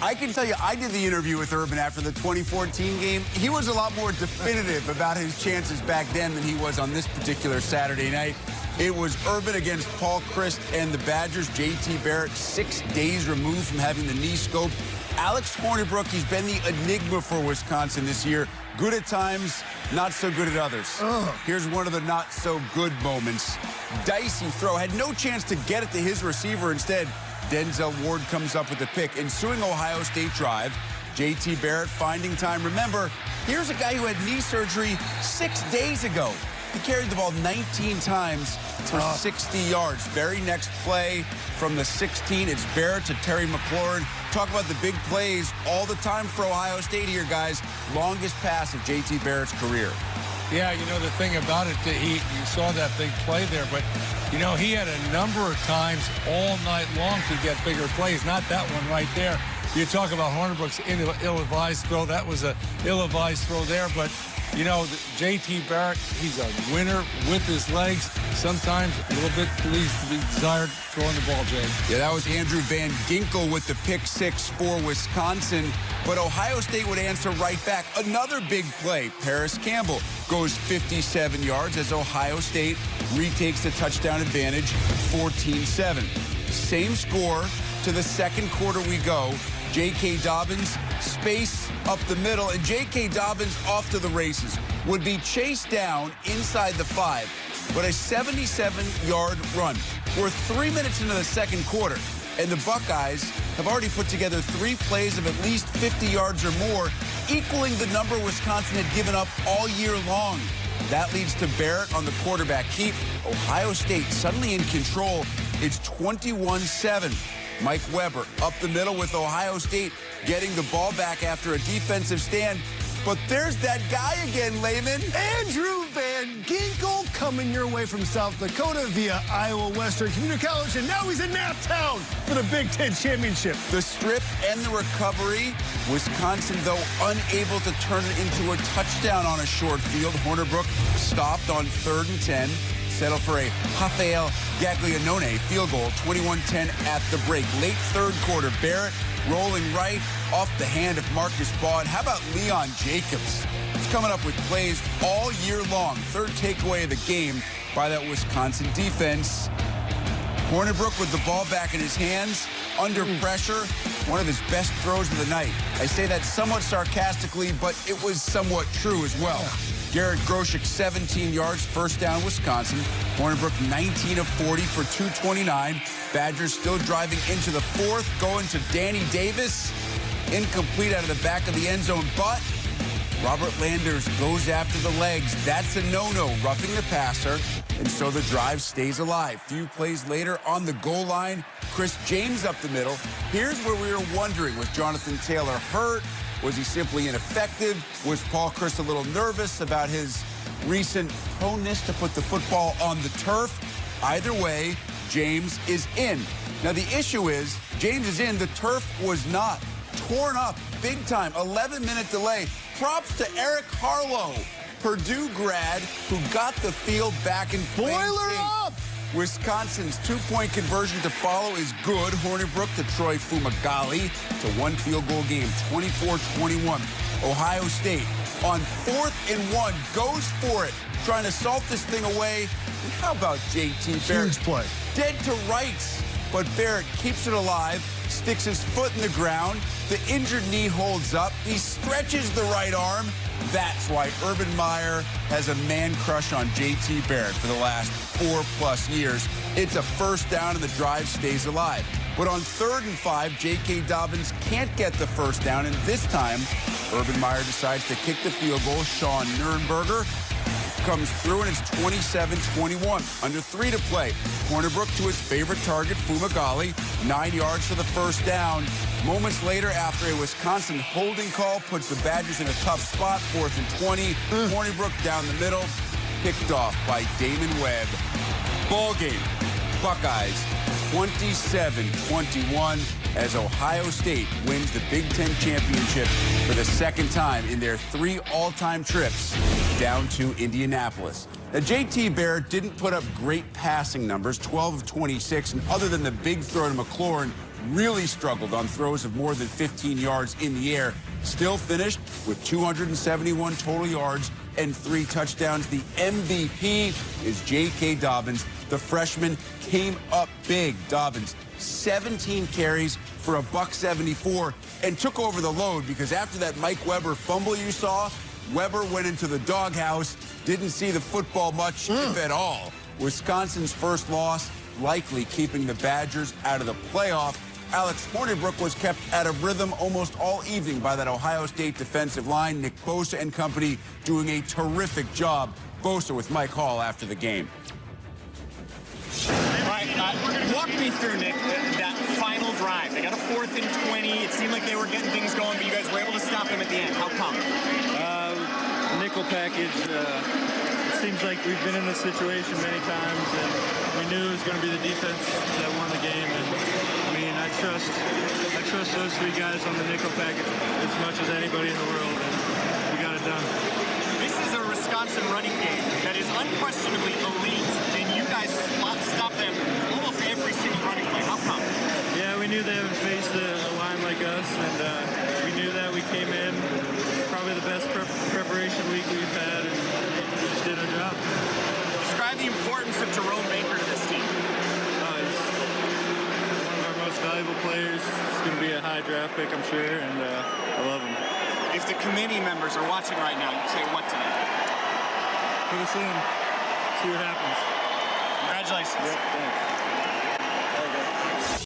I can tell you, I did the interview with Urban after the 2014 game. He was a lot more definitive about his chances back then than he was on this particular Saturday night. It was Urban against Paul Chryst and the Badgers. J.T. Barrett, 6 days removed from having the knee scoped. Alex Hornibrook, he's been the enigma for Wisconsin this year. Good at times, not so good at others. Here's one of the not so good moments. Dicey throw, had no chance to get it to his receiver. Instead, Denzel Ward comes up with the pick. Ensuing Ohio State drive, J.T. Barrett finding time. Remember, here's a guy who had knee surgery 6 days ago. He carried the ball 19 times for 60 yards. Very next play from the 16, it's Barrett to Terry McLaurin. Talk about the big plays all the time for Ohio State here, guys. Longest pass of J.T. Barrett's career. Yeah, you know, the thing about it, you saw that big play there, but, you know, he had a number of times all night long to get bigger plays. Not that one right there. You talk about Hornibrook's ill-advised throw. That was an ill-advised throw there, but you know, J.T. Barrett, he's a winner with his legs. Sometimes a little bit leaves to be desired throwing the ball, Jay. Yeah, that was Andrew Van Ginkel with the pick six for Wisconsin. But Ohio State would answer right back. Another big play. Paris Campbell goes 57 yards as Ohio State retakes the touchdown advantage, 14-7. Same score to the second quarter we go. J.K. Dobbins, space up the middle, and J.K. Dobbins off to the races. Would be chased down inside the 5, but a 77-yard run. We're 3 minutes into the second quarter, and the Buckeyes have already put together 3 plays of at least 50 yards or more, equaling the number Wisconsin had given up all year long. That leads to Barrett on the quarterback keep. Ohio State suddenly in control. It's 21-7. Mike Weber up the middle with Ohio State getting the ball back after a defensive stand. But there's that guy again, Layman. Andrew Van Ginkel coming your way from South Dakota via Iowa Western Community College, and now he's in Naptown for the Big Ten Championship. The strip and the recovery. Wisconsin, though, unable to turn it into a touchdown on a short field. Hornibrook stopped on 3rd and 10. Settle for a Rafael Gaglianone field goal, 21-10 at the break. Late third quarter, Barrett rolling right off the hand of Marcus Baugh. How about Leon Jacobs? He's coming up with plays all year long. Third takeaway of the game by that Wisconsin defense. Hornibrook with the ball back in his hands, under pressure, one of his best throws of the night. I say that somewhat sarcastically, but it was somewhat true as well. Garrett Groshek, 17 yards, first down, Wisconsin. Hornibrook, 19 of 40 for 229. Badgers still driving into the 4th, going to Danny Davis. Incomplete out of the back of the end zone, but Robert Landers goes after the legs. That's a no-no, roughing the passer, and so the drive stays alive. Few plays later on the goal line, Chris James up the middle. Here's where we were wondering, was Jonathan Taylor hurt? Was he simply ineffective? Was Paul Chryst a little nervous about his recent proneness to put the football on the turf? Either way, James is in. Now, the issue is, James is in, the turf was not. Torn up, big time, 11-minute delay. Props to Eric Harlow, Purdue grad, who got the field back in Boiler up! Wisconsin's 2-point conversion to follow is good. Hornibrook to Troy Fumagalli. It's a 1 field goal game, 24-21. Ohio State on 4th and 1 goes for it, trying to salt this thing away. And how about J.T. Barrett? Huge play. Dead to rights, but Barrett keeps it alive, sticks his foot in the ground. The injured knee holds up. He stretches the right arm. That's why Urban Meyer has a man crush on J.T. Barrett for the last 4+ years. It's a first down and the drive stays alive. But on 3rd and 5, J.K. Dobbins can't get the first down, and this time, Urban Meyer decides to kick the field goal. Sean Nurnberger comes through, and it's 27-21. Under 3 to play. Hornibrook to his favorite target, Fumagalli. 9 yards for the first down. Moments later, after a Wisconsin holding call puts the Badgers in a tough spot, 4th and 20. Hornibrook down the middle, picked off by Damon Webb. Ball game, Buckeyes 27-21 as Ohio State wins the Big Ten Championship for the second time in their 3 all-time trips down to Indianapolis. Now, J.T. Barrett didn't put up great passing numbers, 12 of 26, and other than the big throw to McLaurin, really struggled on throws of more than 15 yards in the air. Still finished with 271 total yards and 3 touchdowns. The MVP is J.K. Dobbins. The freshman came up big. Dobbins, 17 carries for a $174 and took over the load because after that Mike Weber fumble you saw, Weber went into the doghouse, didn't see the football much, if at all. Wisconsin's first loss, likely keeping the Badgers out of the playoff. Alex Hornibrook was kept out of rhythm almost all evening by that Ohio State defensive line. Nick Bosa and company doing a terrific job. Bosa with Mike Hall after the game. All right, walk me through, Nick, that final drive. They got a 4th and 20. It seemed like they were getting things going, but you guys were able to stop them at the end. How come? Nickel package. It seems like we've been in this situation many times, and we knew it was going to be the defense that won the game. And I mean, I trust those 3 guys on the nickel package as much as anybody in the world, and we got it done. This is a Wisconsin running game that is unquestionably elite, and you guys stop them almost every single running play. How come? Yeah, we knew they haven't faced a line like us, and we knew that. We came in probably the best preparation week we've had, and we just did our job. Describe the importance of Jerome Baker to this team. He's one of our most valuable players. He's going to be a high draft pick, I'm sure, and I love him. If the committee members are watching right now, you say what to them? Put us in. See what happens. Congratulations. Yep, thanks.